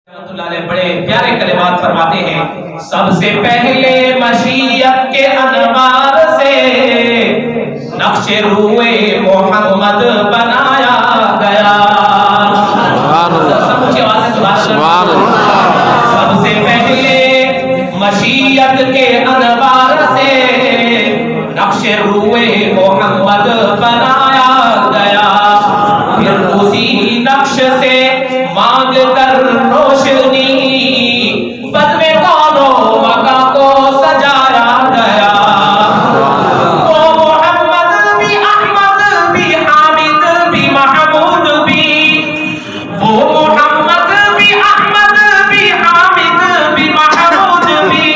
اللہ علیہ بڑے پیارے کلمات فرماتے ہیں، سب سے پہلے مشیت کے انوار سے نقش روئے محمد بنایا گیا۔ سب اونچی آواز سے سبحان اللہ۔ سب سے پہلے مشیت کے انوار سے نقش روئے محمد بنایا گیا، پھر اسی نقش سے مانگ کر روشنی بزم کونوں مکاں کو سجایا گیا۔ وہ محمد بھی احمد بھی حامد بھی محمود بھی، وہ محمد بھی احمد بھی حامد بھی محمود بھی،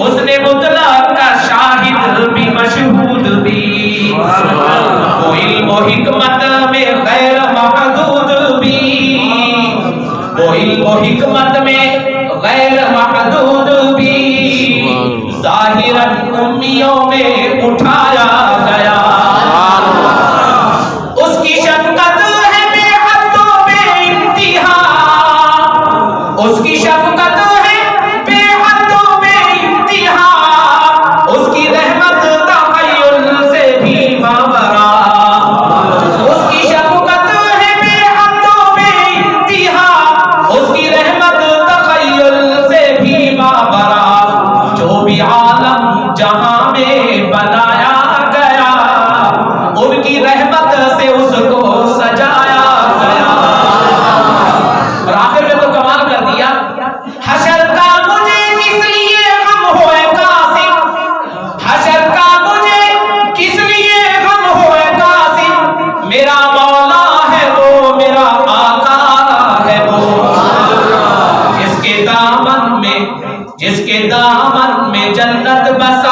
حسن مطلق کا شاہد بھی مشہود بھی، وہ علم و حکمت میں غیر محدود بھی، وہ علم و حکمت میں غیر محدود بھی، ظاہراً امیوں میں اٹھایا گیا۔ اس کی شفقت ہے بے حد و بے انتہا، اس کی شفقت ہے بے حد و بے انتہا، اس کی رحمت تخیل سے بھی ماورا، اس کی شفقت ہے بے حد و بے انتہا، اس کی رحمت تخیل سے بھی ماورا، جو بھی عالم جہاں میں بنایا گیا ان کی رحمت سے اس کو سجایا گیا۔ اور آخر میں تو کمال کر دیا، حشر کا مجھے کس لیے غم ہوئے قاسم، حشر کا مجھے کس لیے غم ہوئے قاسم، میرا مولا ہے وہ میرا آقا ہے وہ، جس کے دامن میں جنت بس